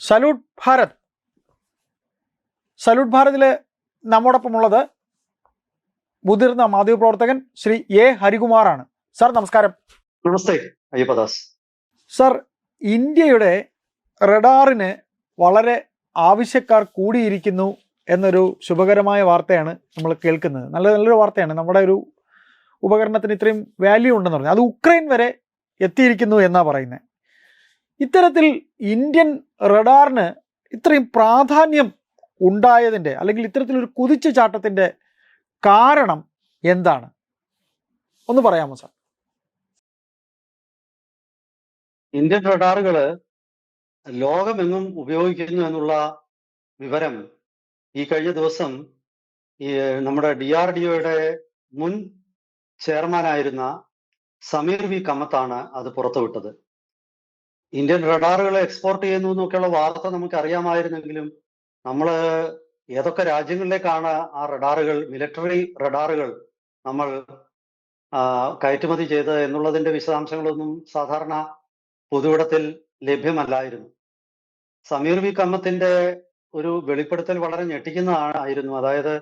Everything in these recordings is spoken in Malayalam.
സല്യൂട്ട് ഭാരത്. സല്യൂട്ട് ഭാരതിലെ നമ്മോടൊപ്പമുള്ളത് മുതിർന്ന മാധ്യമപ്രവർത്തകൻ ശ്രീ എ ഹരികുമാറാണ്. സാർ നമസ്കാരം. നമസ്തേ അയ്യപ്പദാസ്. സാർ, ഇന്ത്യയുടെ റഡാറിന് വളരെ ആവശ്യക്കാർ കൂടിയിരിക്കുന്നു എന്നൊരു ശുഭകരമായ വാർത്തയാണ് നമ്മൾ കേൾക്കുന്നത്. നല്ലൊരു വാർത്തയാണ്. നമ്മുടെ ഒരു ഉപകരണത്തിന് ഇത്രയും വാല്യൂ ഉണ്ടെന്ന് പറഞ്ഞു. അത് ഉക്രൈൻ വരെ എത്തിയിരിക്കുന്നു എന്നാണ് പറയുന്നത്. ഇത്തരത്തിൽ ഇന്ത്യൻ റഡാറിന് ഇത്രയും പ്രാധാന്യം ഉണ്ടായതിൻ്റെ അല്ലെങ്കിൽ ഇത്തരത്തിലൊരു കുതിച്ചു ചാട്ടത്തിൻ്റെ കാരണം എന്താണ്? ഒന്ന് പറയാമോ സാർ? ഇന്ത്യൻ റഡാറുകള് ലോകമെങ്ങും ഉപയോഗിക്കുന്നു എന്നുള്ള വിവരം ഈ കഴിഞ്ഞ ദിവസം നമ്മുടെ DRDOയുടെ മുൻ ചെയർമാനായിരുന്ന സമീർ വി കമത്താണ് അത് പുറത്തുവിട്ടത്. ഇന്ത്യൻ റഡാറുകൾ എക്സ്പോർട്ട് ചെയ്യുന്നു എന്നൊക്കെയുള്ള വാർത്ത നമുക്ക് അറിയാമായിരുന്നെങ്കിലും നമ്മൾ ഏതൊക്കെ രാജ്യങ്ങളിലേക്കാണ് ആ റഡാറുകൾ, മിലിറ്ററി റഡാറുകൾ നമ്മൾ കയറ്റുമതി ചെയ്തത് എന്നുള്ളതിന്റെ വിശദാംശങ്ങളൊന്നും സാധാരണ പൊതുവിടത്തിൽ ലഭ്യമല്ലായിരുന്നു. സമീർ വി കമ്മത്തിന്റെ ഒരു വെളിപ്പെടുത്തൽ വളരെ ഞെട്ടിക്കുന്നതായിരുന്നു. അതായത്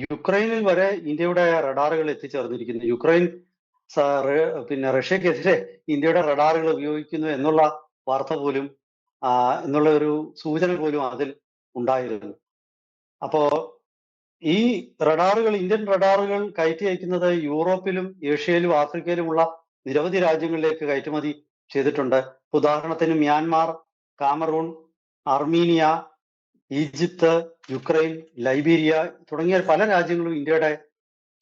യുക്രൈനിൽ വരെ ഇന്ത്യയുടെ റഡാറുകൾ എത്തിച്ചേർന്നിരിക്കുന്നു. യുക്രൈൻ റഷ്യക്കെതിരെ ഇന്ത്യയുടെ റഡാറുകൾ ഉപയോഗിക്കുന്നു എന്നുള്ള വാർത്ത പോലും എന്നുള്ള ഒരു സൂചന പോലും അതിൽ ഉണ്ടായിരുന്നു. അപ്പോ ഈ റഡാറുകൾ, ഇന്ത്യൻ റഡാറുകൾ കയറ്റി അയക്കുന്നത് യൂറോപ്പിലും ഏഷ്യയിലും ആഫ്രിക്കയിലുമുള്ള നിരവധി രാജ്യങ്ങളിലേക്ക് കയറ്റുമതി ചെയ്തിട്ടുണ്ട്. ഉദാഹരണത്തിന് Myanmar, Cameroon, Armenia, Egypt, Ukraine, Liberia തുടങ്ങിയ പല രാജ്യങ്ങളും ഇന്ത്യയുടെ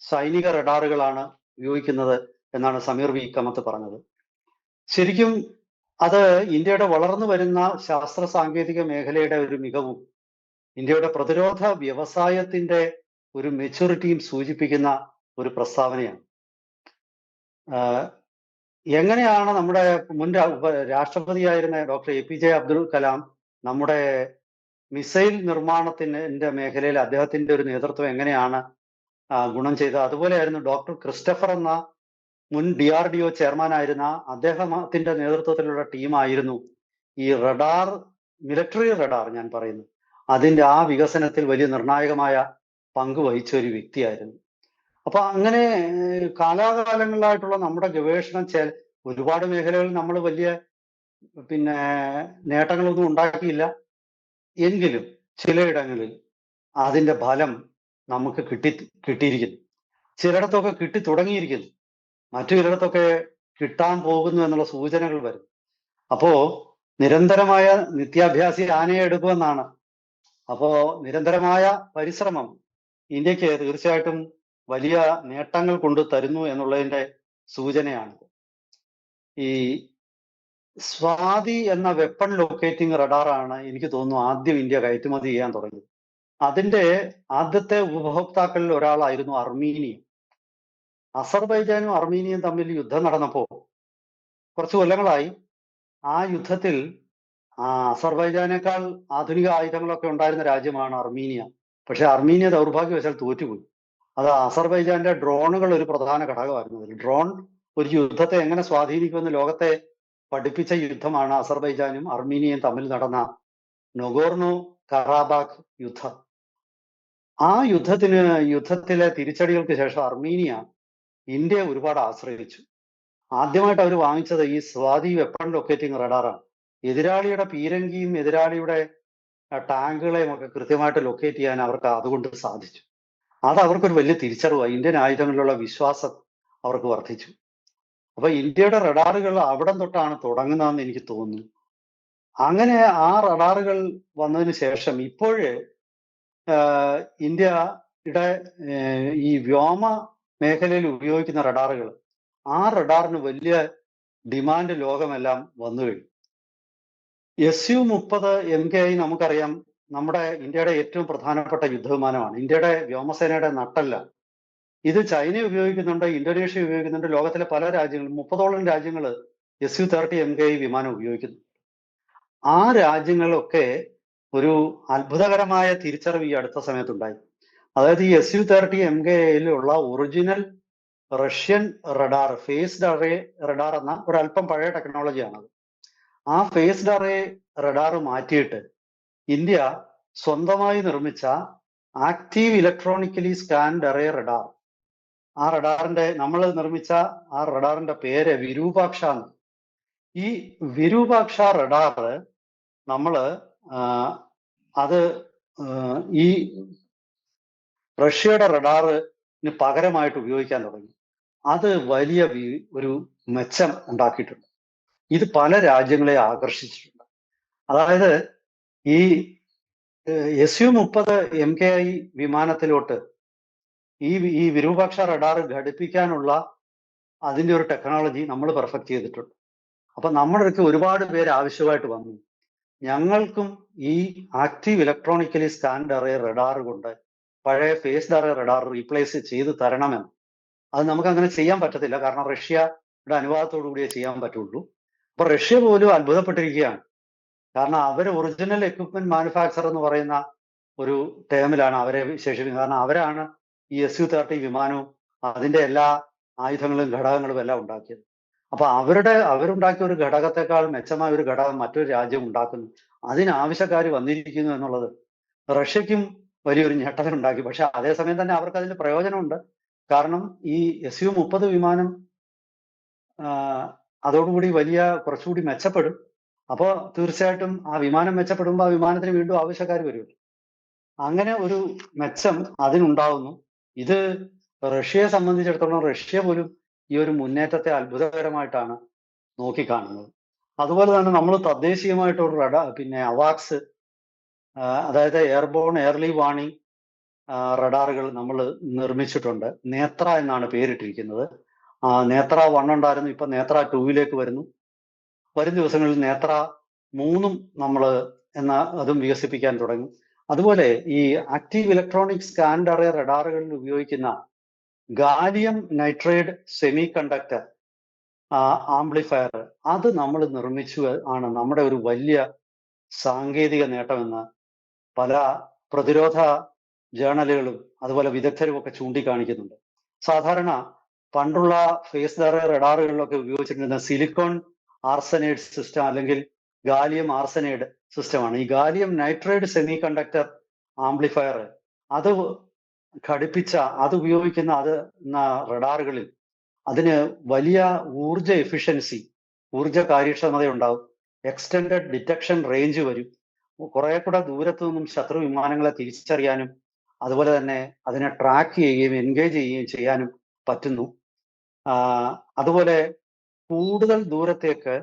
സൈനിക റഡാറുകളാണ് ഉപയോഗിക്കുന്നത് എന്നാണ് സമീർ വി കമത്ത് പറഞ്ഞത്. ശരിക്കും അത് ഇന്ത്യയുടെ വളർന്നു വരുന്ന ശാസ്ത്ര സാങ്കേതിക മേഖലയുടെ ഒരു മികവും ഇന്ത്യയുടെ പ്രതിരോധ വ്യവസായത്തിന്റെ ഒരു മെച്യൂരിറ്റിയും സൂചിപ്പിക്കുന്ന ഒരു പ്രസ്താവനയാണ്. എങ്ങനെയാണ് നമ്മുടെ മുൻ രാഷ്ട്രപതിയായിരുന്ന ഡോക്ടർ APJ അബ്ദുൽ കലാം നമ്മുടെ മിസൈൽ നിർമ്മാണത്തിന്റെ മേഖലയിൽ അദ്ദേഹത്തിന്റെ ഒരു നേതൃത്വം എങ്ങനെയാണ് ഗുണം ചെയ്തത്, അതുപോലെയായിരുന്നു ഡോക്ടർ ക്രിസ്റ്റഫർ എന്ന മുൻ DRDO ചെയർമാനായിരുന്ന അദ്ദേഹത്തിന്റെ നേതൃത്വത്തിലുള്ള ടീമായിരുന്നു ഈ റഡാർ, മിലിറ്ററി റഡാർ ഞാൻ പറയുന്നു, അതിന്റെ ആ വികസനത്തിൽ വലിയ നിർണായകമായ പങ്ക് വഹിച്ച ഒരു വ്യക്തിയായിരുന്നു. അപ്പൊ അങ്ങനെ കാലാകാലങ്ങളിലായിട്ടുള്ള നമ്മുടെ ഗവേഷണം ഒരുപാട് മേഖലകളിൽ നമ്മൾ വലിയ നേട്ടങ്ങളൊന്നും ഉണ്ടാക്കിയില്ല. എങ്കിലും ചിലയിടങ്ങളിൽ അതിന്റെ ഫലം നമുക്ക് കിട്ടിയിരിക്കുന്നു. ചിലയിടത്തൊക്കെ കിട്ടി തുടങ്ങിയിരിക്കുന്നു, മറ്റു ചിലയിടത്തൊക്കെ കിട്ടാൻ പോകുന്നു എന്നുള്ള സൂചനകൾ വരും. അപ്പോ നിരന്തരമായ നിത്യാഭ്യാസി ആനയെ എടുക്കുമെന്നാണ്. അപ്പോ നിരന്തരമായ പരിശ്രമം ഇന്ത്യക്ക് തീർച്ചയായിട്ടും വലിയ നേട്ടങ്ങൾ കൊണ്ട് തരുന്നു എന്നുള്ളതിന്റെ സൂചനയാണ്. ഈ സ്വാതി എന്ന വെപ്പൺ ലൊക്കേറ്റിംഗ് റഡാറാണ് എനിക്ക് തോന്നുന്നു ആദ്യം ഇന്ത്യ കയറ്റുമതി ചെയ്യാൻ തുടങ്ങിയത്. അതിന്റെ ആദ്യത്തെ ഉപഭോക്താക്കളിൽ ഒരാളായിരുന്നു അർമീനിയ. അസർബൈജാനും അർമീനിയയും തമ്മിൽ യുദ്ധം നടന്നപ്പോ കുറച്ചു കൊല്ലങ്ങളായി ആ യുദ്ധത്തിൽ അസർബൈജാനേക്കാൾ ആധുനിക ആയുധങ്ങളൊക്കെ ഉണ്ടായിരുന്ന രാജ്യമാണ് അർമീനിയ. പക്ഷെ അർമീനിയ ദൗർഭാഗ്യവശാൽ തോറ്റുപോയി. അത് അസർബൈജാന്റെ ഡ്രോണുകൾ ഒരു പ്രധാന ഘടകമായിരുന്നു. അതിൽ ഡ്രോൺ ഒരു യുദ്ധത്തെ എങ്ങനെ സ്വാധീനിക്കുമെന്ന് ലോകത്തെ പഠിപ്പിച്ച യുദ്ധമാണ് അസർബൈജാനും അർമീനിയയും തമ്മിൽ നടന്ന നൊഗോർണോ കറാബാഖ് യുദ്ധം. ആ യുദ്ധത്തിലെ തിരിച്ചടികൾക്ക് ശേഷം അർമീനിയ ഇന്ത്യയെ ഒരുപാട് ആശ്രയിച്ചു. ആദ്യമായിട്ട് അവർ വാങ്ങിച്ചത് ഈ സ്വാതി വെപ്പൺ ലൊക്കേറ്റിംഗ് റഡാറാണ്. എതിരാളിയുടെ പീരങ്കിയും എതിരാളിയുടെ ടാങ്കുകളെയും ഒക്കെ കൃത്യമായിട്ട് ലൊക്കേറ്റ് ചെയ്യാൻ അവർക്ക് അതുകൊണ്ട് സാധിച്ചു. അത് അവർക്കൊരു വലിയ തിരിച്ചറിവായി. ഇന്ത്യൻ ആയുധങ്ങളിലുള്ള വിശ്വാസം അവർക്ക് വർദ്ധിച്ചു. അപ്പൊ ഇന്ത്യയുടെ റഡാറുകൾ അവിടം തൊട്ടാണ് തുടങ്ങുന്നതെന്ന് എനിക്ക് തോന്നുന്നു. അങ്ങനെ ആ റഡാറുകൾ വന്നതിന് ശേഷം ഇപ്പോഴേ ഇന്ത്യയുടെ ഈ വ്യോമ മേഖലയിൽ ഉപയോഗിക്കുന്ന റഡാറുകൾ, ആ റഡാറിന് വലിയ ഡിമാൻഡ് ലോകമെല്ലാം വന്നു കഴിഞ്ഞു. Su-30 MKI നമുക്കറിയാം, നമ്മുടെ ഇന്ത്യയുടെ ഏറ്റവും പ്രധാനപ്പെട്ട യുദ്ധവിമാനമാണ്. ഇന്ത്യയുടെ വ്യോമസേനയുടെ നട്ടല്ല. ഇത് ചൈന ഉപയോഗിക്കുന്നുണ്ട്, ഇന്തോനേഷ്യ ഉപയോഗിക്കുന്നുണ്ട്, ലോകത്തിലെ പല രാജ്യങ്ങളും 30ഓളം രാജ്യങ്ങൾ Su-30 MKI വിമാനം ഉപയോഗിക്കുന്നു. ആ രാജ്യങ്ങളൊക്കെ ഒരു അത്ഭുതകരമായ തിരിച്ചറിവ് ഈ അടുത്ത സമയത്തുണ്ടായി. അതായത് ഈ Su-30 MKIയിലുള്ള original Russian radar, phased array radar എന്ന ഒരല്പം പഴയ ടെക്നോളജിയാണത്. ആ ഫേസ്ഡ് അറേ റഡാർ മാറ്റിയിട്ട് ഇന്ത്യ സ്വന്തമായി നിർമ്മിച്ച active electronically scanned array radar, ആ റഡാറിന്റെ നമ്മൾ നിർമ്മിച്ച ആ റഡാറിന്റെ പേര് വിരൂപാക്ഷ എന്ന്. ഈ വിരൂപാക്ഷ റഡാർ നമ്മള് അത് ഈ റഷ്യയുടെ റഡാറിന് പകരമായിട്ട് ഉപയോഗിക്കാൻ തുടങ്ങി. അത് വലിയ ഒരു മെച്ചം ഉണ്ടാക്കിയിട്ടുണ്ട്. ഇത് പല രാജ്യങ്ങളെ ആകർഷിച്ചിട്ടുണ്ട്. അതായത് ഈ SU-30 MKI വിമാനത്തിലോട്ട് ഈ വിരൂപാക്ഷ റഡാർ ഘടിപ്പിക്കാനുള്ള അതിന്റെ ഒരു ടെക്നോളജി നമ്മൾ പെർഫെക്റ്റ് ചെയ്തിട്ടുണ്ട്. അപ്പൊ നമ്മുടെ അടുത്ത് ഒരുപാട് പേര് ആവശ്യമായിട്ട് വന്നു, ഞങ്ങൾക്കും ഈ active electronically scanned array radar കൊണ്ട് പഴയ ഫേസ്ഡ് അറേ റഡാർ റീപ്ലേസ് ചെയ്ത് തരണമെന്ന്. അത് നമുക്ക് അങ്ങനെ ചെയ്യാൻ പറ്റത്തില്ല, കാരണം റഷ്യയുടെ അനുവാദത്തോടു കൂടിയേ ചെയ്യാൻ പറ്റുള്ളൂ. അപ്പൊ റഷ്യ പോലും അത്ഭുതപ്പെട്ടിരിക്കുകയാണ്. കാരണം അവർ ഒറിജിനൽ എക്വിപ്മെന്റ് മാനുഫാക്ചർ എന്ന് പറയുന്ന ഒരു ടേമിലാണ് അവരെ വിശേഷിപ്പിക്കുന്നത്. കാരണം അവരാണ് ഈ SU-30 വിമാനവും അതിന്റെ എല്ലാ ആയുധങ്ങളും ഘടകങ്ങളും എല്ലാം ഉണ്ടാക്കിയത്. അപ്പൊ അവരുണ്ടാക്കിയ ഒരു ഘടകത്തെക്കാൾ മെച്ചമായ ഒരു ഘടകം മറ്റൊരു രാജ്യം ഉണ്ടാക്കുന്നു, അതിനാവശ്യക്കാർ വന്നിരിക്കുന്നു എന്നുള്ളത് റഷ്യക്കും വലിയൊരു ഞെട്ടലുണ്ടാക്കി. പക്ഷെ അതേസമയം തന്നെ അവർക്ക് അതിന്റെ പ്രയോജനമുണ്ട്. കാരണം ഈ SU-30 വിമാനം അതോടുകൂടി കുറച്ചുകൂടി മെച്ചപ്പെടും. അപ്പോൾ തീർച്ചയായിട്ടും ആ വിമാനം മെച്ചപ്പെടുമ്പോൾ ആ വിമാനത്തിന് വീണ്ടും ആവശ്യക്കാർ വരുമല്ലോ. അങ്ങനെ ഒരു മെച്ചം അതിനുണ്ടാവുന്നു. ഇത് റഷ്യയെ സംബന്ധിച്ചിടത്തോളം റഷ്യ പോലും ഈ ഒരു മുന്നേറ്റത്തെ അത്ഭുതകരമായിട്ടാണ് നോക്കിക്കാണുന്നത്. അതുപോലെ തന്നെ നമ്മൾ തദ്ദേശീയമായിട്ടൊരു അവാക്സ്, അതായത് എയർബോൺ എയർലി വാർണിംഗ് റഡാറുകൾ നമ്മൾ നിർമ്മിച്ചിട്ടുണ്ട്. നേത്ര എന്നാണ് പേരിട്ടിരിക്കുന്നത്. നേത്ര 1 ഉണ്ടായിരുന്നു, ഇപ്പൊ നേത്ര 2 വരുന്നു. വരും ദിവസങ്ങളിൽ നേത്ര 3 നമ്മൾ അതും വികസിപ്പിക്കാൻ തുടങ്ങി. അതുപോലെ ഈ ആക്റ്റീവ് ഇലക്ട്രോണിക് സ്കാൻഡ് അറേ റഡാറുകളിൽ ഉപയോഗിക്കുന്ന gallium nitride semi conductor amplifier, അത് നമ്മൾ നിർമ്മിച്ചു ആണ് നമ്മുടെ ഒരു വലിയ സാങ്കേതിക നേട്ടമെന്ന് പല പ്രതിരോധ ജേണലുകളും അതുപോലെ വിദഗ്ധരും ഒക്കെ ചൂണ്ടിക്കാണിക്കുന്നുണ്ട്. സാധാരണ പണ്ടുള്ള ഫേസ്ഡ് അറേ റഡാറുകളിലൊക്കെ ഉപയോഗിച്ചിരുന്ന സിലിക്കോൺ ആർസനൈഡ് സിസ്റ്റം അല്ലെങ്കിൽ ഗാലിയം ആർസനൈഡ് സിസ്റ്റമാണ്. ഈ gallium nitride semi conductor amplifier അത് അത് ഉപയോഗിക്കുന്ന റഡാറുകളിൽ അതിന് വലിയ ഊർജ കാര്യക്ഷമത ഉണ്ടാവും. എക്സ്റ്റൻഡഡ് ഡിറ്റക്ഷൻ റേഞ്ച് വരും. കുറെ കൂടെ ദൂരത്തു നിന്നും ശത്രു വിമാനങ്ങളെ തിരിച്ചറിയാനും അതുപോലെ തന്നെ അതിനെ ട്രാക്ക് ചെയ്യുകയും എൻഗേജ് ചെയ്യുകയും ചെയ്യാനും പറ്റുന്നു. അതുപോലെ കൂടുതൽ ദൂരത്തേക്ക്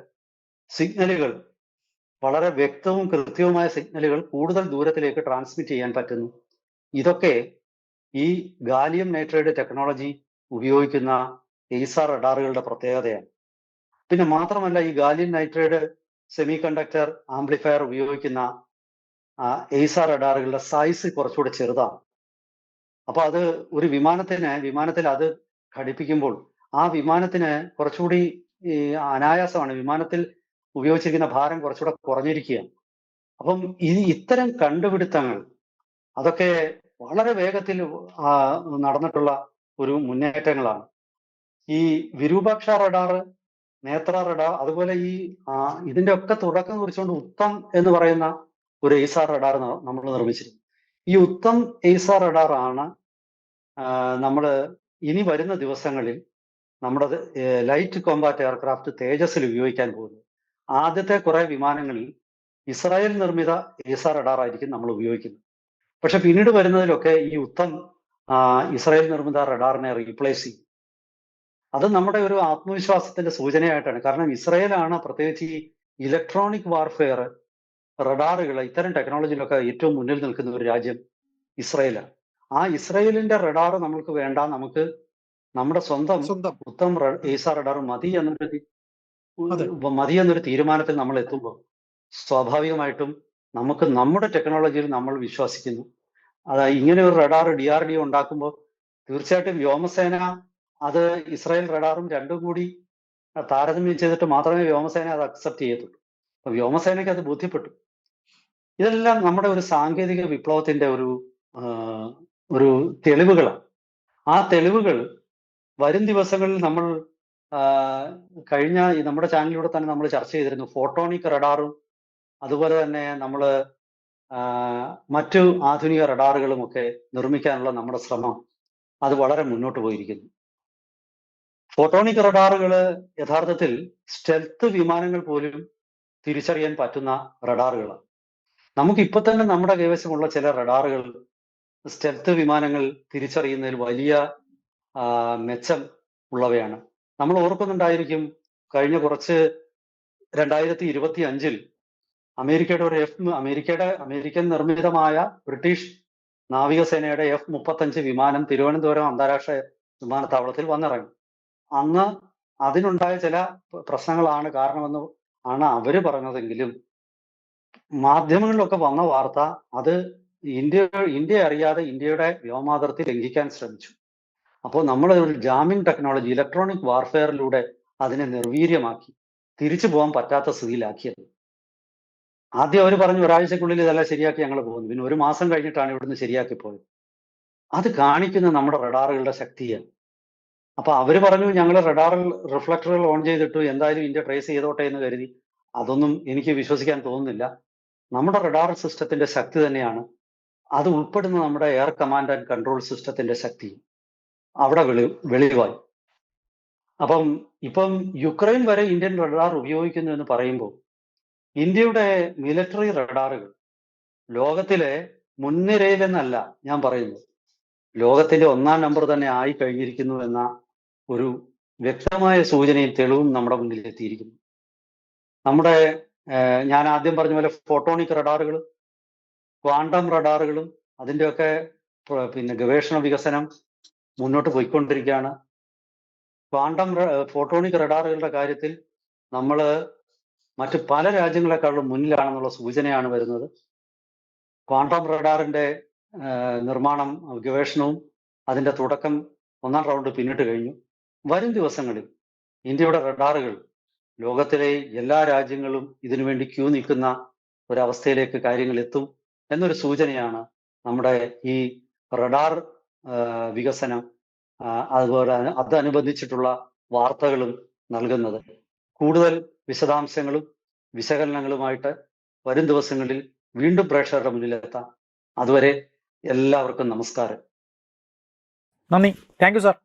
സിഗ്നലുകൾ, വളരെ വ്യക്തവും കൃത്യവുമായ സിഗ്നലുകൾ കൂടുതൽ ദൂരത്തിലേക്ക് ട്രാൻസ്മിറ്റ് ചെയ്യാൻ പറ്റുന്നു. ഇതൊക്കെ ഈ ഗാലിയം നൈട്രൈഡ് ടെക്നോളജി ഉപയോഗിക്കുന്ന എയ്സാർ റഡാറുകളുടെ പ്രത്യേകതയാണ്. പിന്നെ മാത്രമല്ല, ഈ gallium nitride semi conductor amplifier ഉപയോഗിക്കുന്ന എയ്സാർ റഡാറുകളുടെ സൈസ് കുറച്ചുകൂടെ ചെറുതാണ്. അപ്പൊ അത് ഒരു വിമാനത്തിൽ അത് ഘടിപ്പിക്കുമ്പോൾ ആ വിമാനത്തിന് കുറച്ചുകൂടി അനായാസമാണ്. വിമാനത്തിൽ ഉപയോഗിച്ചിരിക്കുന്ന ഭാരം കുറച്ചുകൂടെ കുറഞ്ഞിരിക്കുകയാണ്. അപ്പം ഇത്തരം കണ്ടുപിടുത്തങ്ങൾ അതൊക്കെ വളരെ വേഗത്തിൽ നടന്നിട്ടുള്ള ഒരു മുന്നേറ്റങ്ങളാണ്. ഈ വിരൂപാക്ഷ റഡാർ, നേത്ര റഡാർ, അതുപോലെ ഇതിന്റെ ഒക്കെ തുടക്കം കുറിച്ചുകൊണ്ട് ഉത്തം എന്ന് പറയുന്ന ഒരു എയ്സാർ റഡാർ നമ്മൾ നിർമ്മിച്ചിരുന്നു. ഈ ഉത്തം എയ്സാർ റഡാർ ആണ് നമ്മൾ ഇനി വരുന്ന ദിവസങ്ങളിൽ നമ്മുടെ ലൈറ്റ് കോമ്പാറ്റ് എയർക്രാഫ്റ്റ് തേജസ്സിൽ ഉപയോഗിക്കാൻ പോകുന്നത്. ആദ്യത്തെ കുറെ വിമാനങ്ങളിൽ ഇസ്രായേൽ നിർമ്മിത എയ്സാർ റഡാർ ആയിരിക്കും നമ്മൾ ഉപയോഗിക്കുന്നത്. പക്ഷെ പിന്നീട് വരുന്നതിലൊക്കെ ഈ ഉത്തം ഇസ്രായേൽ നിർമ്മിത റഡാറിനെ റീപ്ലേസ് ചെയ്യും. അത് നമ്മുടെ ഒരു ആത്മവിശ്വാസത്തിന്റെ സൂചനയായിട്ടാണ്. കാരണം ഇസ്രായേലാണ് പ്രത്യേകിച്ച് ഈ ഇലക്ട്രോണിക് വാർഫെയർ റഡാറുകൾ ഇത്തരം ടെക്നോളജിയിലൊക്കെ ഏറ്റവും മുന്നിൽ നിൽക്കുന്ന ഒരു രാജ്യം ഇസ്രായേലാണ്. ആ ഇസ്രായേലിന്റെ റഡാർ നമ്മൾക്ക് വേണ്ട, നമുക്ക് നമ്മുടെ സ്വന്തം ഉത്തം എയ്സാർ റഡാർ മതി എന്നൊരു തീരുമാനത്തിൽ നമ്മൾ എത്തുമ്പോൾ സ്വാഭാവികമായിട്ടും നമുക്ക് നമ്മുടെ ടെക്നോളജിയിൽ നമ്മൾ വിശ്വസിക്കുന്നു. അതായത് ഇങ്ങനെ ഒരു റഡാർ DRDO ഉണ്ടാക്കുമ്പോൾ തീർച്ചയായിട്ടും വ്യോമസേന അത് ഇസ്രായേൽ റഡാറും രണ്ടും കൂടി താരതമ്യം ചെയ്തിട്ട് മാത്രമേ വ്യോമസേന അത് അക്സെപ്റ്റ് ചെയ്യത്തുള്ളൂ. അപ്പൊ വ്യോമസേനയ്ക്ക് അത് ബോധ്യപ്പെട്ടു. ഇതെല്ലാം നമ്മുടെ ഒരു സാങ്കേതിക വിപ്ലവത്തിന്റെ ഒരു തെളിവുകളാണ്. ആ തെളിവുകൾ വരും ദിവസങ്ങളിൽ നമ്മൾ കഴിഞ്ഞ നമ്മുടെ ചാനലിലൂടെ തന്നെ നമ്മൾ ചർച്ച ചെയ്തിരുന്നു. ഫോട്ടോണിക് റഡാറും അതുപോലെ തന്നെ നമ്മൾ മറ്റു ആധുനിക റഡാറുകളും ഒക്കെ നിർമ്മിക്കാനുള്ള നമ്മുടെ ശ്രമം അത് വളരെ മുന്നോട്ട് പോയിരിക്കുന്നു. ഫോട്ടോണിക് റഡാറുകൾ യഥാർത്ഥത്തിൽ സ്റ്റെൽത്ത് വിമാനങ്ങൾ പോലും തിരിച്ചറിയാൻ പറ്റുന്ന റഡാറുകളാണ്. നമുക്ക് ഇപ്പൊ തന്നെ നമ്മുടെ കൈവശമുള്ള ചില റഡാറുകൾ സ്റ്റെൽത്ത് വിമാനങ്ങൾ തിരിച്ചറിയുന്നതിൽ വലിയ മെച്ചം ഉള്ളവയാണ്. നമ്മൾ ഓർക്കുന്നുണ്ടായിരിക്കും, കഴിഞ്ഞ കുറച്ച് 2025 അമേരിക്കയുടെ ഒരു അമേരിക്കൻ നിർമ്മിതമായ ബ്രിട്ടീഷ് നാവികസേനയുടെ F-35 വിമാനം തിരുവനന്തപുരം അന്താരാഷ്ട്ര വിമാനത്താവളത്തിൽ വന്നിറങ്ങി. അന്ന് അതിനുണ്ടായ ചില പ്രശ്നങ്ങളാണ് കാരണമെന്ന് ആണ് അവര് പറഞ്ഞതെങ്കിലും മാധ്യമങ്ങളിലൊക്കെ വന്ന വാർത്ത അത് ഇന്ത്യ അറിയാതെ ഇന്ത്യയുടെ വ്യോമാതിർത്തി ലംഘിക്കാൻ ശ്രമിച്ചു. അപ്പോൾ നമ്മൾ ഒരു ജാമിംഗ് ടെക്നോളജി, ഇലക്ട്രോണിക് വാർഫെയറിലൂടെ അതിനെ നിർവീര്യമാക്കി തിരിച്ചു പോകാൻ പറ്റാത്ത സ്ഥിതിയിലാക്കിയത്. ആദ്യം അവർ പറഞ്ഞു ഒരാഴ്ചക്കുള്ളിൽ ഇതെല്ലാം ശരിയാക്കി ഞങ്ങൾ പോകുന്നു. പിന്നെ ഒരു മാസം കഴിഞ്ഞിട്ടാണ് ഇവിടുന്ന് ശരിയാക്കി പോയത്. അത് കാണിക്കുന്ന നമ്മുടെ റഡാറുകളുടെ ശക്തിയാണ്. അപ്പൊ അവര് പറഞ്ഞു ഞങ്ങൾ റഡാറിൽ റിഫ്ലക്ടറുകൾ ഓൺ ചെയ്തിട്ടു, എന്തായാലും ഇന്ത്യ ട്രേസ് ചെയ്തോട്ടെ എന്ന് കരുതി. അതൊന്നും എനിക്ക് വിശ്വസിക്കാൻ തോന്നുന്നില്ല. നമ്മുടെ റഡാർ സിസ്റ്റത്തിന്റെ ശക്തി തന്നെയാണ്, അത് ഉൾപ്പെടുന്ന നമ്മുടെ എയർ കമാൻഡ് ആൻഡ് കൺട്രോൾ സിസ്റ്റത്തിന്റെ ശക്തി അവിടെ വെളിവായി. അപ്പം ഇപ്പം യുക്രൈൻ വരെ ഇന്ത്യൻ റഡാർ ഉപയോഗിക്കുന്നു എന്ന് പറയുമ്പോൾ ഇന്ത്യയുടെ മിലിറ്ററി റഡാറുകൾ ലോകത്തിലെ മുൻനിരയിലെന്നല്ല ഞാൻ പറയുന്നത്, ലോകത്തിന്റെ 1-ാം നമ്പർ തന്നെ ആയി കഴിഞ്ഞിരിക്കുന്നു എന്ന ഒരു വ്യക്തമായ സൂചനയും തെളിവും നമ്മുടെ മുന്നിൽ എത്തിയിരിക്കുന്നു. നമ്മുടെ ഞാൻ ആദ്യം പറഞ്ഞ പോലെ ഫോട്ടോണിക് റഡാറുകളും ക്വാണ്ടം റഡാറുകളും അതിൻ്റെയൊക്കെ പിന്നെ ഗവേഷണ വികസനം മുന്നോട്ട് പോയിക്കൊണ്ടിരിക്കുകയാണ്. ഫോട്ടോണിക് റഡാറുകളുടെ കാര്യത്തിൽ നമ്മൾ മറ്റ് പല രാജ്യങ്ങളെക്കാളും മുന്നിലാണെന്നുള്ള സൂചനയാണ് വരുന്നത്. ക്വാണ്ടം റഡാറിന്റെ നിർമ്മാണം, ഗവേഷണവും അതിന്റെ തുടക്കം 1-ാം റൗണ്ട് പിന്നിട്ട് കഴിഞ്ഞു. വരും ദിവസങ്ങളിൽ ഇന്ത്യയുടെ റഡാറുകൾ ലോകത്തിലെ എല്ലാ രാജ്യങ്ങളും ഇതിനുവേണ്ടി ക്യൂ നിൽക്കുന്ന ഒരവസ്ഥയിലേക്ക് കാര്യങ്ങൾ എത്തും എന്നൊരു സൂചനയാണ് നമ്മുടെ ഈ റഡാർ വികസനം അതുപോലെ അതനുബന്ധിച്ചിട്ടുള്ള വാർത്തകളും നൽകുന്നത്. കൂടുതൽ വിശദാംശങ്ങളും വിശകലനങ്ങളുമായിട്ട് വരും ദിവസങ്ങളിൽ വീണ്ടും പ്രേക്ഷകരുടെ മുന്നിലെത്താം. അതുവരെ എല്ലാവർക്കും നമസ്കാരം. നന്ദി. Thank you sir.